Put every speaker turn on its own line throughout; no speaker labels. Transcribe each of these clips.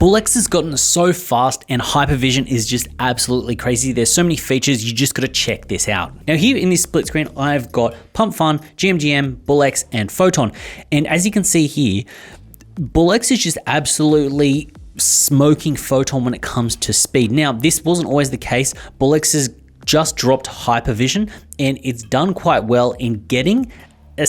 BullX has gotten so fast and Hypervision is just absolutely crazy. There's so many features, you just gotta check this out. Now here in this split screen, I've got Pump Fun, GMGM, BullX, and Photon. And as you can see here, BullX is just absolutely smoking Photon when it comes to speed. Now, this wasn't always the case. BullX has just dropped Hypervision and it's done quite well in getting a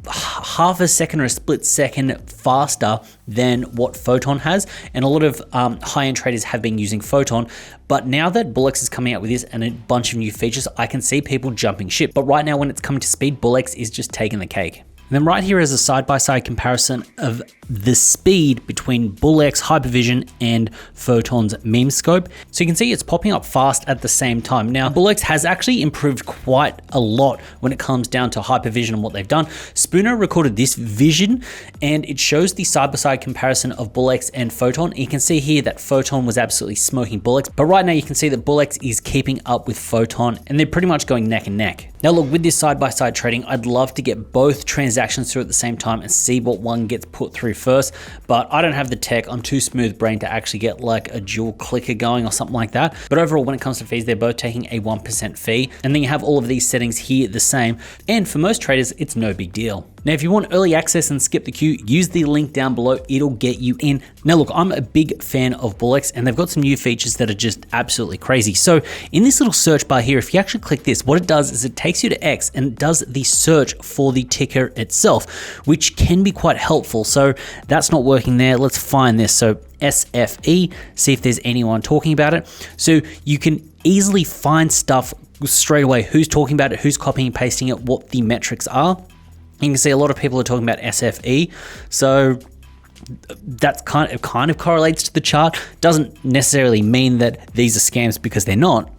half a second or a split second faster than what Photon has, and a lot of high-end traders have been using Photon. But now that BullX is coming out with this and a bunch of new features, I can see people jumping ship. But right now when it's coming to speed, BullX is just taking the cake. And then right here is a side-by-side comparison of the speed between BullX, Hypervision, and Photon's meme scope. So you can see it's popping up fast at the same time. Now, BullX has actually improved quite a lot when it comes down to Hypervision and what they've done. Spooner recorded this vision and it shows the side-by-side comparison of BullX and Photon. You can see here that Photon was absolutely smoking BullX, but right now you can see that BullX is keeping up with Photon and they're pretty much going neck and neck. Now look, with this side-by-side trading, I'd love to get both transactions through at the same time and see what one gets put through first, but I don't have the tech. I'm too smooth brain to actually get like a dual clicker going or something like that. But overall, when it comes to fees, they're both taking a 1% fee. And then you have all of these settings here the same. And for most traders, it's no big deal. Now, if you want early access and skip the queue, use the link down below. It'll get you in. Now, look, I'm a big fan of BullX and they've got some new features that are just absolutely crazy. So in this little search bar here, if you actually click this, what it does is it takes you to X and it does the search for the ticker itself, which can be quite helpful. So that's not working there. Let's find this. So SFE, see if there's anyone talking about it. So you can easily find stuff straight away, who's talking about it, who's copying and pasting it, what the metrics are. You can see a lot of people are talking about SFE. So that's kind of correlates to the chart. Doesn't necessarily mean that these are scams because they're not.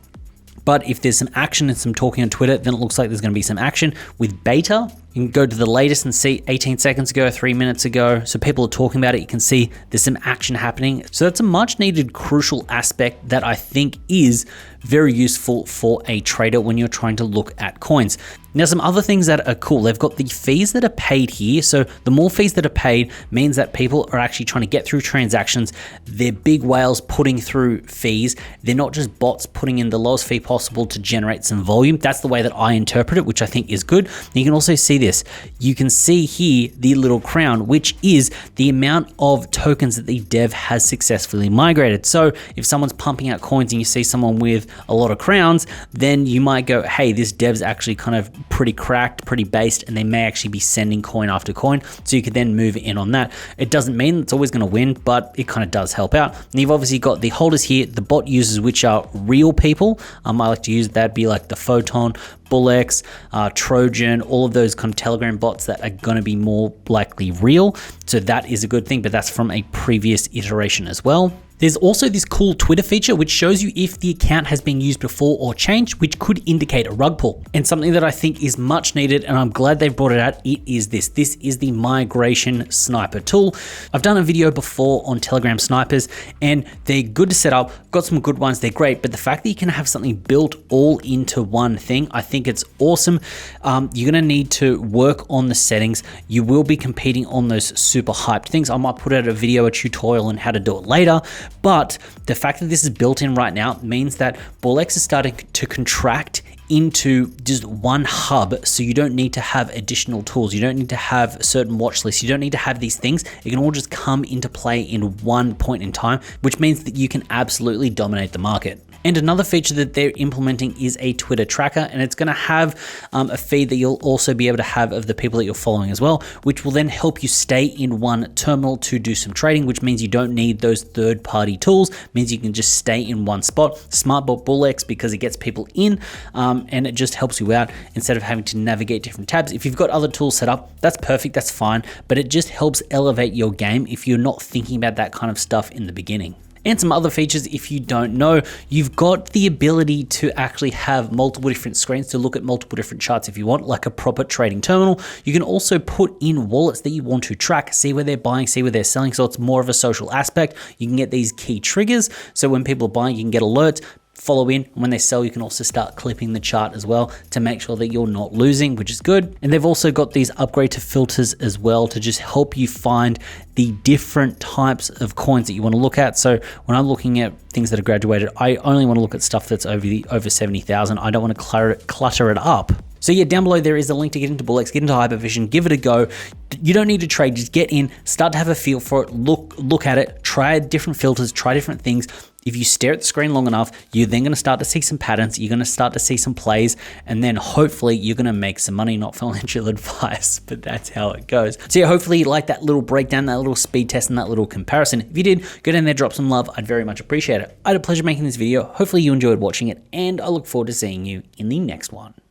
But if there's some action and some talking on Twitter, then it looks like there's going to be some action. With beta, you can go to the latest and see 18 seconds ago, 3 minutes ago. So people are talking about it. You can see there's some action happening. So that's a much needed crucial aspect that I think is very useful for a trader when you're trying to look at coins. Now, some other things that are cool, they've got the fees that are paid here. So the more fees that are paid means that people are actually trying to get through transactions. They're big whales putting through fees. They're not just bots putting in the lowest fee possible to generate some volume. That's the way that I interpret it, which I think is good. You can also see this. You can see here the little crown, which is the amount of tokens that the dev has successfully migrated. So if someone's pumping out coins and you see someone with a lot of crowns, then you might go, hey, this dev's actually kind of pretty cracked, pretty based, and they may actually be sending coin after coin. So you could then move in on that. It doesn't mean it's always going to win, but it kind of does help out. And you've obviously got the holders here, the bot users, which are real people. I like to use that, be like the Photon, BullX, Trojan, all of those kind of Telegram bots that are going to be more likely real. So that is a good thing, but that's from a previous iteration as well. There's also this cool Twitter feature which shows you if the account has been used before or changed, which could indicate a rug pull. And something that I think is much needed, and I'm glad they've brought it out, it is this. This is the migration sniper tool. I've done a video before on Telegram snipers and they're good to set up, got some good ones, they're great, but the fact that you can have something built all into one thing, I think it's awesome. You're gonna need to work on the settings. You will be competing on those super hyped things. I might put out a video, a tutorial on how to do it later. But the fact that this is built in right now means that BullX is starting to contract into just one hub. So you don't need to have additional tools. You don't need to have certain watch lists. You don't need to have these things. It can all just come into play in one point in time, which means that you can absolutely dominate the market. And another feature that they're implementing is a Twitter tracker, and it's going to have a feed that you'll also be able to have of the people that you're following as well, which will then help you stay in one terminal to do some trading, which means you don't need those third-party tools. It means you can just stay in one spot. Smartbot BullX, because it gets people in and it just helps you out instead of having to navigate different tabs. If you've got other tools set up, that's perfect, that's fine, but it just helps elevate your game if you're not thinking about that kind of stuff in the beginning. And some other features, if you don't know, you've got the ability to actually have multiple different screens to look at multiple different charts if you want, like a proper trading terminal. You can also put in wallets that you want to track, see where they're buying, see where they're selling. So it's more of a social aspect. You can get these key triggers. So when people are buying, you can get alerts. follow in. When they sell, you can also start clipping the chart as well to make sure that you're not losing, which is good. And they've also got these upgrade to filters as well to just help you find the different types of coins that you want to look at. So when I'm looking at things that are graduated, I only want to look at stuff that's over 70,000. I don't want to clutter it up. So yeah, down below there is a link to get into BullX, get into Hypervision, give it a go. You don't need to trade, just get in, start to have a feel for it, look at it, try different filters, try different things. If you stare at the screen long enough, you're then going to start to see some patterns, you're going to start to see some plays, and then hopefully you're going to make some money. Not financial advice, but that's how it goes. So yeah, hopefully you like that little breakdown, that little speed test, and that little comparison. If you did, go down there, drop some love. I'd very much appreciate it. I had a pleasure making this video. Hopefully you enjoyed watching it, and I look forward to seeing you in the next one.